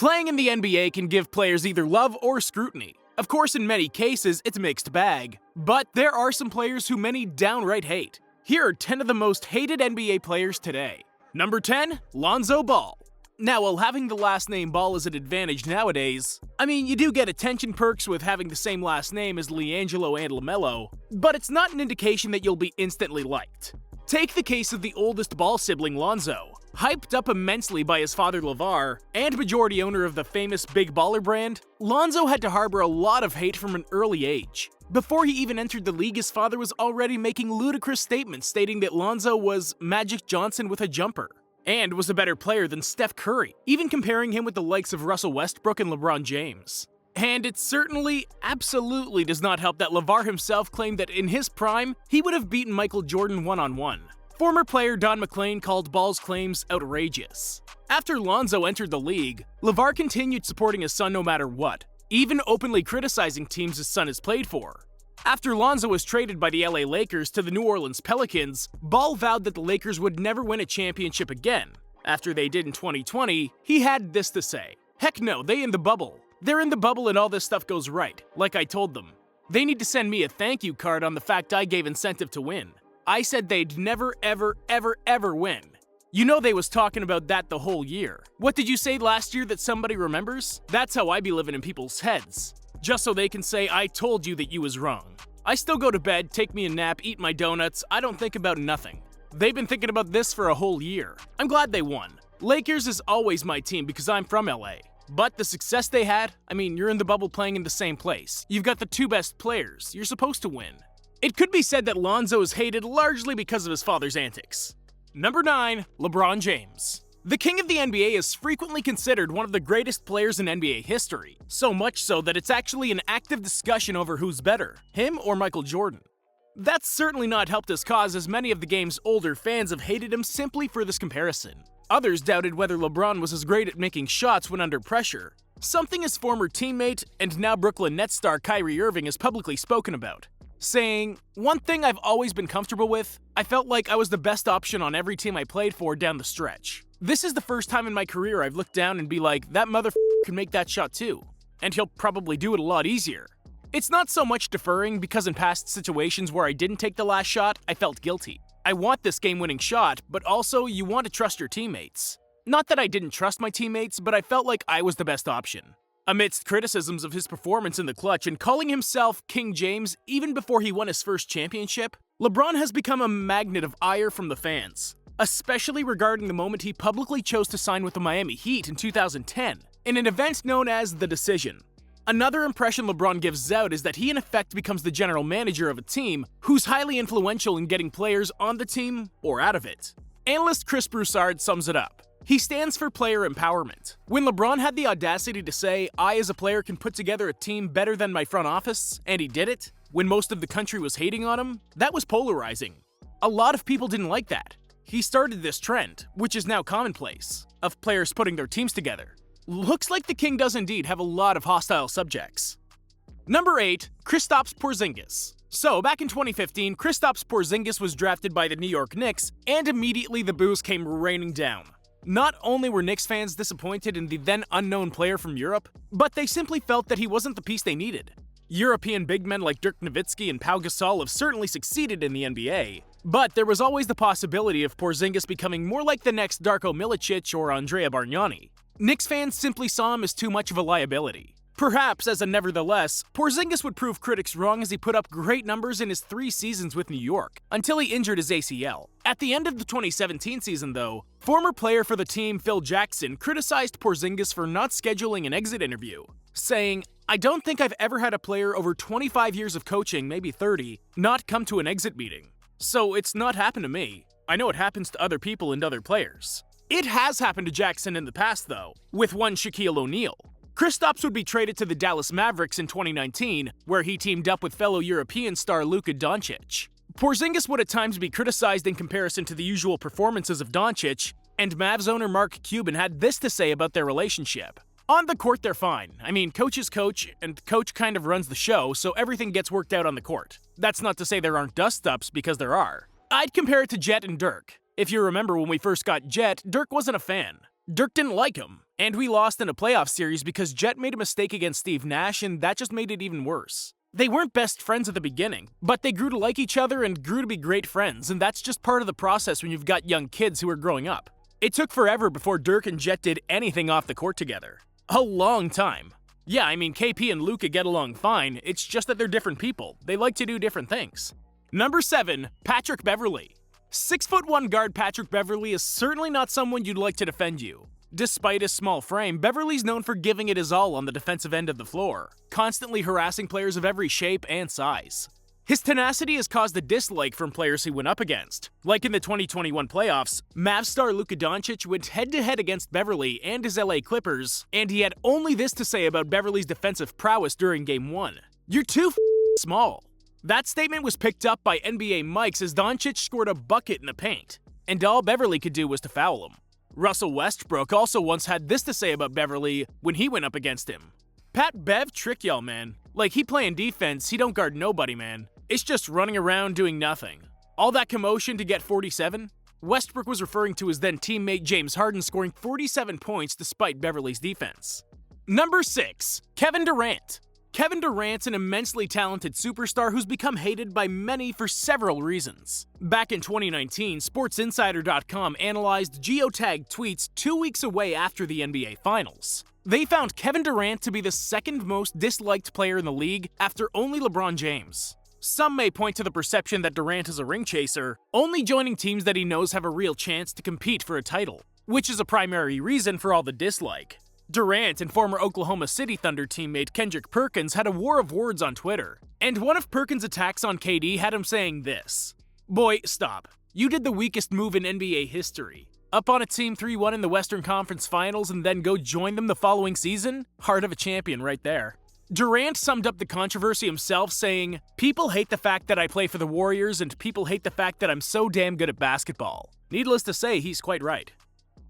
Playing in the NBA can give players either love or scrutiny. Of course, in many cases, it's a mixed bag. But there are some players who many downright hate. Here are 10 of the most hated NBA players today. Number 10, Lonzo Ball. Now, while having the last name Ball is an advantage nowadays, you do get attention perks with having the same last name as LiAngelo and LaMelo, but it's not an indication that you'll be instantly liked. Take the case of the oldest Ball sibling, Lonzo. Hyped up immensely by his father LeVar, and majority owner of the famous Big Baller brand, Lonzo had to harbor a lot of hate from an early age. Before he even entered the league, his father was already making ludicrous statements stating that Lonzo was Magic Johnson with a jumper, and was a better player than Steph Curry, even comparing him with the likes of Russell Westbrook and LeBron James. And it certainly, absolutely does not help that LeVar himself claimed that in his prime, he would have beaten Michael Jordan one-on-one. Former player Don McClain called Ball's claims outrageous. After Lonzo entered the league, LeVar continued supporting his son no matter what, even openly criticizing teams his son has played for. After Lonzo was traded by the LA Lakers to the New Orleans Pelicans, Ball vowed that the Lakers would never win a championship again. After they did in 2020, he had this to say: "Heck no, they in the bubble. They're in the bubble and all this stuff goes right, like I told them. They need to send me a thank you card on the fact I gave incentive to win. I said they'd never ever win. You know they was talking about that the whole year. What did you say last year that somebody remembers? That's how I be living in people's heads. Just so they can say I told you that you was wrong. I still go to bed, take me a nap, eat my donuts, I don't think about nothing. They've been thinking about this for a whole year. I'm glad they won. Lakers is always my team because I'm from LA. But the success they had, you're in the bubble playing in the same place. You've got the two best players. You're supposed to win." It could be said that Lonzo is hated largely because of his father's antics. Number 9, LeBron James. The king of the NBA is frequently considered one of the greatest players in NBA history, so much so that it's actually an active discussion over who's better, him or Michael Jordan. That's certainly not helped his cause, as many of the game's older fans have hated him simply for this comparison. Others doubted whether LeBron was as great at making shots when under pressure, something his former teammate and now Brooklyn Nets star Kyrie Irving has publicly spoken about, saying, "One thing I've always been comfortable with, I felt like I was the best option on every team I played for down the stretch. This is the first time in my career I've looked down and be like, that motherfucker can make that shot too. And he'll probably do it a lot easier. It's not so much deferring because in past situations where I didn't take the last shot, I felt guilty. I want this game-winning shot, but also you want to trust your teammates. Not that I didn't trust my teammates, but I felt like I was the best option." Amidst criticisms of his performance in the clutch and calling himself King James even before he won his first championship, LeBron has become a magnet of ire from the fans, especially regarding the moment he publicly chose to sign with the Miami Heat in 2010, in an event known as The Decision. Another impression LeBron gives out is that he in effect becomes the general manager of a team who's highly influential in getting players on the team or out of it. Analyst Chris Broussard sums it up. He stands for player empowerment. When LeBron had the audacity to say, "I as a player can put together a team better than my front office," and he did it, when most of the country was hating on him, that was polarizing. A lot of people didn't like that. He started this trend, which is now commonplace, of players putting their teams together. Looks like the king does indeed have a lot of hostile subjects. Number 8, KRISTAPS Porzingis. So, back in 2015, KRISTAPS Porzingis was drafted by the New York Knicks, and immediately the boos came raining down. Not only were Knicks fans disappointed in the then unknown player from Europe, but they simply felt that he wasn't the piece they needed. European big men like Dirk Nowitzki and Pau Gasol have certainly succeeded in the NBA, but there was always the possibility of Porzingis becoming more like the next Darko Milicic or Andrea Bargnani. Knicks fans simply saw him as too much of a liability. Perhaps as a nevertheless, Porzingis would prove critics wrong as he put up great numbers in his 3 seasons with New York, until he injured his ACL. At the end of the 2017 season though, former player for the team Phil Jackson criticized Porzingis for not scheduling an exit interview, saying, "I don't think I've ever had a player over 25 years of coaching, maybe 30, not come to an exit meeting. So it's not happened to me. I know it happens to other people and other players." It has happened to Jackson in the past though, with one Shaquille O'Neal. KRISTAPS would be traded to the Dallas Mavericks in 2019, where he teamed up with fellow European star Luka Doncic. Porzingis would at times be criticized in comparison to the usual performances of Doncic, and Mavs owner Mark Cuban had this to say about their relationship. "On the court, they're fine. Coach is coach, and coach kind of runs the show, so everything gets worked out on the court. That's not to say there aren't dust-ups, because there are. I'd compare it to Jet and Dirk. If you remember when we first got Jet, Dirk wasn't a fan. Dirk didn't like him, And we lost in a playoff series because Jet made a mistake against Steve Nash, and that just made it even worse. They weren't best friends at the beginning, but they grew to like each other and grew to be great friends, and that's just part of the process when you've got young kids who are growing up. It took forever before Dirk and Jet did anything off the court together. A long time. Yeah, I mean, KP and Luka get along fine, it's just that they're different people. They like to do different things. Number 7, Patrick Beverley. 6'1" guard Patrick Beverley is certainly not someone you'd like to defend you. Despite his small frame, Beverley's known for giving it his all on the defensive end of the floor, constantly harassing players of every shape and size. His tenacity has caused a dislike from players he went up against. Like in the 2021 playoffs, Mavs star Luka Doncic went head-to-head against Beverley and his LA Clippers, and he had only this to say about Beverley's defensive prowess during Game 1. "You're too small." That statement was picked up by NBA mics as Doncic scored a bucket in the paint, and all Beverley could do was to foul him. Russell Westbrook also once had this to say about Beverley when he went up against him. "Pat Bev trick y'all, man. Like, he playing defense, he don't guard nobody, man. It's just running around doing nothing. All that commotion to get 47? Westbrook was referring to his then teammate James Harden scoring 47 points despite Beverley's defense. Number 6, Kevin Durant. Kevin Durant's an immensely talented superstar who's become hated by many for several reasons. Back in 2019, SportsInsider.com analyzed geotagged tweets 2 weeks away after the NBA Finals. They found Kevin Durant to be the second most disliked player in the league after only LeBron James. Some may point to the perception that Durant is a ring chaser, only joining teams that he knows have a real chance to compete for a title, which is a primary reason for all the dislike. Durant and former Oklahoma City Thunder teammate Kendrick Perkins had a war of words on Twitter, and one of Perkins' attacks on KD had him saying this: "Boy, stop. You did the weakest move in NBA history. Up on a team 3-1 in the Western Conference Finals and then go join them the following season? Heart of a champion right there." Durant summed up the controversy himself saying, "People hate the fact that I play for the Warriors and people hate the fact that I'm so damn good at basketball." Needless to say, he's quite right.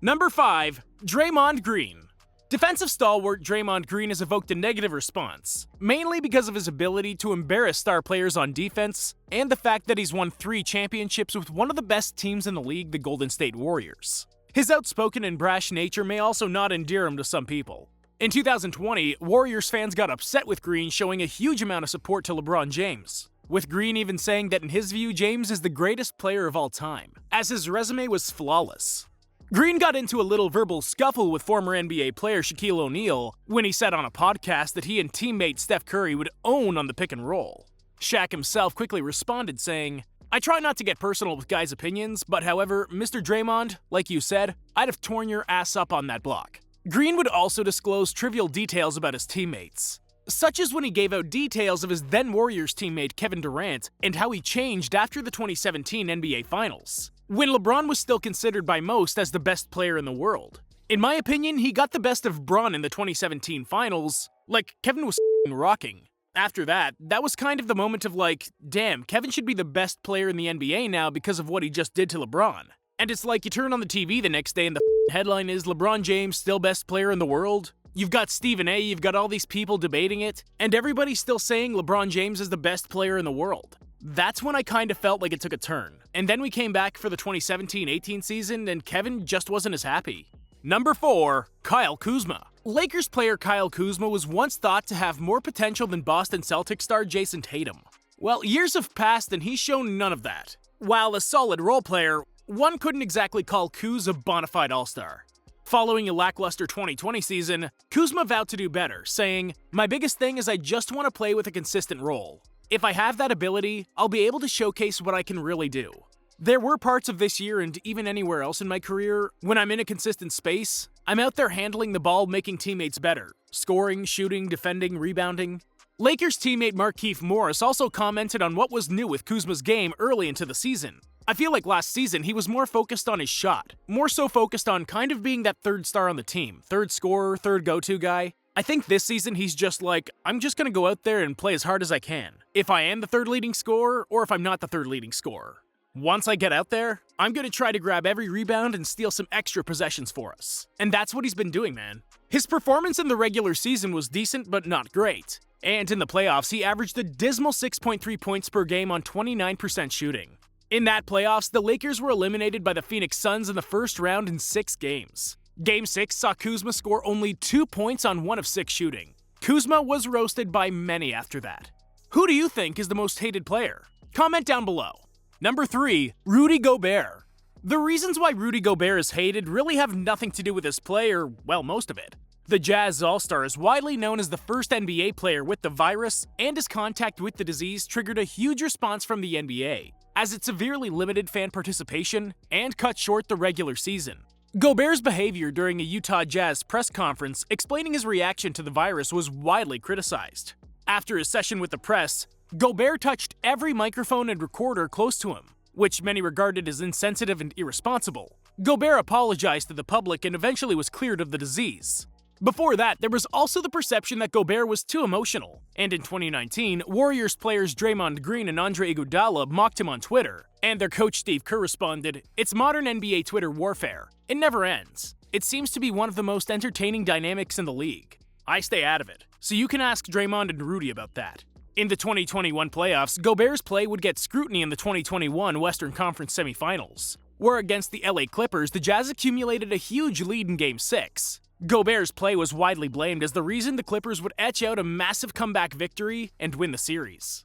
Number 5, Draymond Green. Defensive stalwart Draymond Green has evoked a negative response, mainly because of his ability to embarrass star players on defense and the fact that he's won 3 championships with one of the best teams in the league, the Golden State Warriors. His outspoken and brash nature may also not endear him to some people. In 2020, Warriors fans got upset with Green showing a huge amount of support to LeBron James, with Green even saying that in his view, James is the greatest player of all time, as his resume was flawless. Green got into a little verbal scuffle with former NBA player Shaquille O'Neal when he said on a podcast that he and teammate Steph Curry would own on the pick and roll. Shaq himself quickly responded saying, "I try not to get personal with guys' opinions, but however, Mr. Draymond, like you said, I'd have torn your ass up on that block." Green would also disclose trivial details about his teammates, such as when he gave out details of his then Warriors teammate Kevin Durant and how he changed after the 2017 NBA Finals, when LeBron was still considered by most as the best player in the world. In my opinion, he got the best of Bron in the 2017 Finals. Like, Kevin was rocking. After that was kind of the moment of like, damn, Kevin should be the best player in the NBA now because of what he just did to LeBron. And it's like you turn on the TV the next day and the headline is LeBron James still best player in the world. You've got Stephen A, you've got all these people debating it, and everybody's still saying LeBron James is the best player in the world. That's when I kind of felt like it took a turn. And then we came back for the 2017-18 season and Kevin just wasn't as happy. Number 4, Kyle Kuzma. Lakers player Kyle Kuzma was once thought to have more potential than Boston Celtics star Jason Tatum. Well, years have passed and he's shown none of that. While a solid role player, one couldn't exactly call Kuz a bona fide all-star. Following a lackluster 2020 season, Kuzma vowed to do better, saying, "My biggest thing is I just want to play with a consistent role. If I have that ability, I'll be able to showcase what I can really do." There were parts of this year and even anywhere else in my career, when I'm in a consistent space, I'm out there handling the ball, making teammates better, scoring, shooting, defending, rebounding. Lakers teammate Markieff Morris also commented on what was new with Kuzma's game early into the season. "I feel like last season he was more focused on his shot, more so focused on kind of being that third star on the team, third scorer, third go-to guy. I think this season he's just like, I'm just gonna go out there and play as hard as I can, if I am the third leading scorer or if I'm not the third leading scorer. Once I get out there, I'm gonna try to grab every rebound and steal some extra possessions for us." And that's what he's been doing, man. His performance in the regular season was decent but not great. And in the playoffs, he averaged a dismal 6.3 points per game on 29% shooting. In that playoffs, the Lakers were eliminated by the Phoenix Suns in the first round in 6 games. Game 6 saw KUZMA score only 2 points on 1 of 6 shooting. KUZMA was roasted by many after that. Who do you think is the most hated player? Comment down below. Number 3. Rudy Gobert. The reasons why Rudy Gobert is hated really have nothing to do with his play, or, well, most of it. The Jazz All-Star is widely known as the first NBA player with the virus, and his contact with the disease triggered a huge response from the NBA, as it severely limited fan participation and cut short the regular season. Gobert's behavior during a Utah Jazz press conference explaining his reaction to the virus was widely criticized. After his session with the press, Gobert touched every microphone and recorder close to him, which many regarded as insensitive and irresponsible. Gobert apologized to the public and eventually was cleared of the disease. Before that, there was also the perception that Gobert was too emotional, and in 2019, Warriors players Draymond Green and Andre Iguodala mocked him on Twitter, and their coach Steve Kerr responded, "It's modern NBA Twitter warfare. It never ends. It seems to be one of the most entertaining dynamics in the league. I stay out of it, so you can ask Draymond and Rudy about that." In the 2021 playoffs, Gobert's play would get scrutiny in the 2021 Western Conference semifinals, where against the LA Clippers, the Jazz accumulated a huge lead in Game 6. Gobert's play was widely blamed as the reason the Clippers would etch out a massive comeback victory and win the series.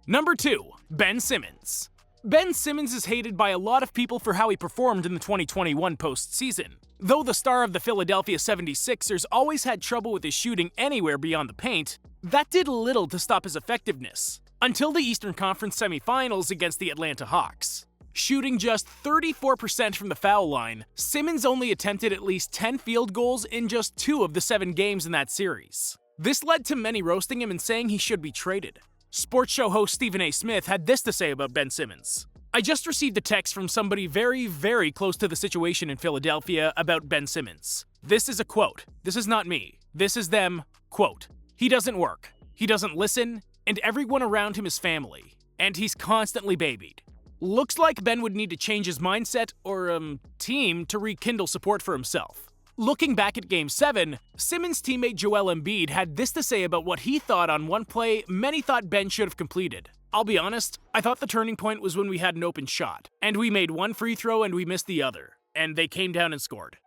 Number 2. Ben Simmons. Ben Simmons is hated by a lot of people for how he performed in the 2021 postseason. Though the star of the Philadelphia 76ers always had trouble with his shooting anywhere beyond the paint, that did little to stop his effectiveness, until the Eastern Conference semifinals against the Atlanta Hawks. Shooting just 34% from the foul line, Simmons only attempted at least 10 field goals in just 2 of the 7 games in that series. This led to many roasting him and saying he should be traded. Sports show host Stephen A. Smith had this to say about Ben Simmons. "I just received a text from somebody very, very close to the situation in Philadelphia about Ben Simmons. This is a quote. This is not me. This is them. Quote. He doesn't work. He doesn't listen, and everyone around him is family. And he's constantly babied. Looks like Ben would need to change his mindset or, team to rekindle support for himself." Looking back at Game 7, Simmons' teammate Joel Embiid had this to say about what he thought on one play many thought Ben should have completed. "I'll be honest, I thought the turning point was when we had an open shot, and we made one free throw and we missed the other, and they came down and scored."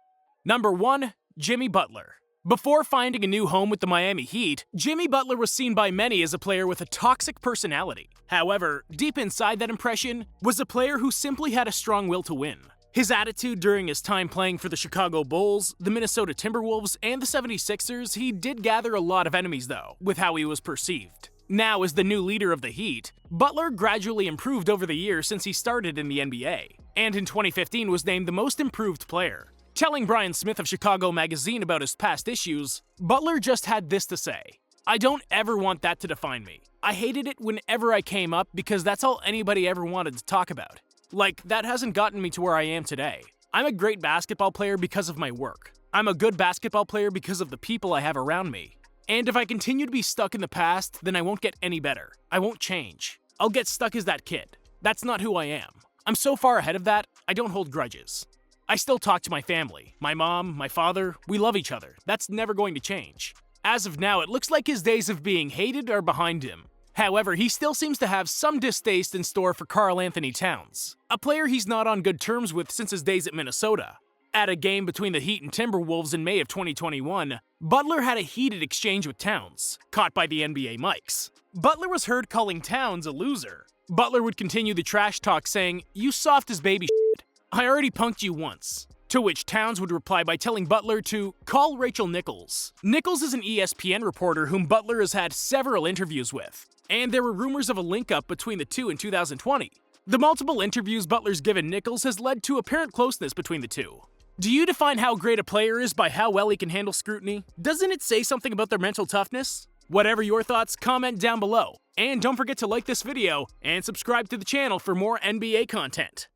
Number 1. Jimmy Butler. Before finding a new home with the Miami Heat, Jimmy Butler was seen by many as a player with a toxic personality. However, deep inside that impression was a player who simply had a strong will to win. His attitude during his time playing for the Chicago Bulls, the Minnesota Timberwolves, and the 76ers, he did gather a lot of enemies though, with how he was perceived. Now as the new leader of the Heat, Butler gradually improved over the years since he started in the NBA, and in 2015 was named the most improved player. Telling Brian Smith of Chicago Magazine about his past issues, Butler just had this to say, "I don't ever want that to define me. I hated it whenever I came up because that's all anybody ever wanted to talk about. Like, that hasn't gotten me to where I am today. I'm a great basketball player because of my work. I'm a good basketball player because of the people I have around me. And if I continue to be stuck in the past, then I won't get any better. I won't change. I'll get stuck as that kid. That's not who I am. I'm so far ahead of that, I don't hold grudges. I still talk to my family. My mom, my father, we love each other. That's never going to change." As of now, it looks like his days of being hated are behind him. However, he still seems to have some distaste in store for Karl Anthony Towns, a player he's not on good terms with since his days at Minnesota. At a game between the Heat and Timberwolves in May of 2021, Butler had a heated exchange with Towns, caught by the NBA mics. Butler was heard calling Towns a loser. Butler would continue the trash talk saying, "You soft as baby shit. I already punked you once." To which Towns would reply by telling Butler to call Rachel Nichols. Nichols is an ESPN reporter whom Butler has had several interviews with, and there were rumors of a link-up between the two in 2020. The multiple interviews Butler's given Nichols has led to apparent closeness between the two. Do you define how great a player is by how well he can handle scrutiny? Doesn't it say something about their mental toughness? Whatever your thoughts, comment down below. And don't forget to like this video and subscribe to the channel for more NBA content.